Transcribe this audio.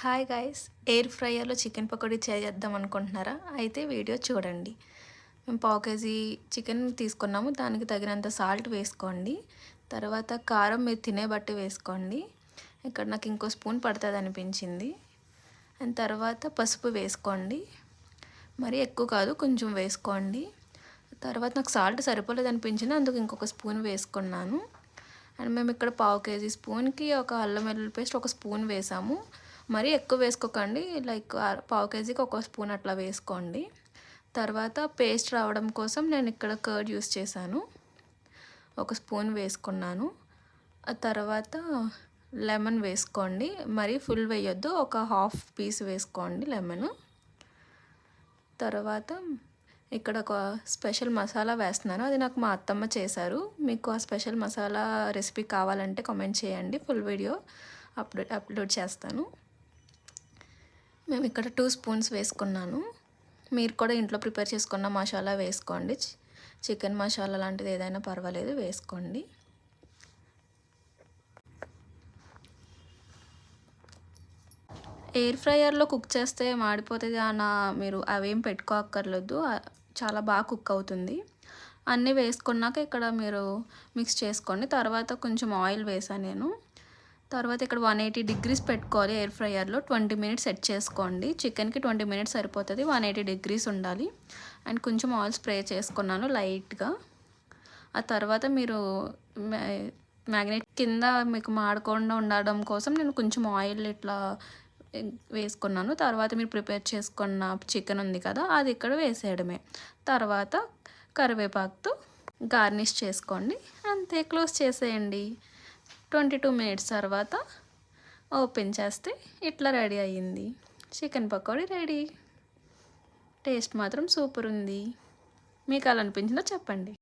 Hi guys, air ఫ్రైయర్లో chicken pakodi చేద్దాం అనుకుంటున్నారా? అయితే వీడియో చూడండి. మేము పావు కేజీ చికెన్ తీసుకున్నాము. దానికి తగినంత సాల్ట్ వేసుకోండి. తర్వాత కారం మీరు తినే బట్టి వేసుకోండి. ఇక్కడ నాకు ఇంకో స్పూన్ పడుతుంది అనిపించింది. అండ్ తర్వాత పసుపు వేసుకోండి. మరీ ఎక్కువ కాదు, కొంచెం వేసుకోండి. తర్వాత నాకు సాల్ట్ సరిపోలేదు అనిపించింది, అందుకు ఇంకొక స్పూన్ వేసుకున్నాను. అండ్ మేము ఇక్కడ పావు కేజీ స్పూన్కి ఒక అల్లం వెల్లుల్లి పేస్ట్ ఒక స్పూన్ వేసాము. మరీ ఎక్కువ వేసుకోకండి, లైక్ పావు కేజీకి ఒక స్పూన్ అట్లా వేసుకోండి. తర్వాత పేస్ట్ రావడం కోసం నేను ఇక్కడ కర్డ్ యూస్ చేశాను, ఒక స్పూన్ వేసుకున్నాను. ఆ తర్వాత లెమన్ వేసుకోండి, మరీ ఫుల్ వేయొద్దు, ఒక హాఫ్ పీస్ వేసుకోండి లెమన్. తర్వాత ఇక్కడ ఒక స్పెషల్ మసాలా వేస్తున్నాను, అది నాకు మా అత్తమ్మ చేశారు. మీకు ఆ స్పెషల్ మసాలా రెసిపీ కావాలంటే కామెంట్ చేయండి, ఫుల్ వీడియో అప్లోడ్ చేస్తాను. మేము ఇక్కడ 2 స్పూన్స్ వేసుకున్నాను. మీరు కూడా ఇంట్లో ప్రిపేర్ చేసుకున్న మసాలా వేసుకోండి, చికెన్ మసాలా లాంటిది ఏదైనా పర్వాలేదు వేసుకోండి. ఎయిర్ ఫ్రైయర్లో కుక్ చేస్తే మాడిపోతుంది అన్న మీరు అవేం పెట్టుకోక్కర్లేదు, చాలా బాగా కుక్ అవుతుంది. అన్నీ వేసుకున్నాక ఇక్కడ మీరు మిక్స్ చేసుకోండి. తర్వాత కొంచెం ఆయిల్ వేసాను నేను. తర్వాత ఇక్కడ 180 డిగ్రీస్ పెట్టుకోవాలి ఎయిర్ ఫ్రైయర్లో. 20 మినిట్స్ సెట్ చేసుకోండి. చికెన్కి 20 మినిట్స్ సరిపోతుంది, 180 డిగ్రీస్ ఉండాలి. అండ్ కొంచెం ఆయిల్ స్ప్రే చేసుకున్నాను లైట్గా. ఆ తర్వాత మీరు మ్యాగ్నేట్ కింద మీకు మాడకుండా ఉండడం కోసం నేను కొంచెం ఆయిల్ ఇట్లా వేసుకున్నాను. తర్వాత మీరు ప్రిపేర్ చేసుకున్న చికెన్ ఉంది కదా, అది ఇక్కడ వేసేయడమే. తర్వాత కరివేపాకుతో గార్నిష్ చేసుకోండి, అంతే, క్లోజ్ చేసేయండి. 22 మినిట్స్ తర్వాత ఓపెన్ చేస్తే ఇట్లా రెడీ అయ్యింది. Chicken pakodi ready. టేస్ట్ మాత్రం సూపర్ ఉంది. మీకు అలా అనిపించిందో చెప్పండి.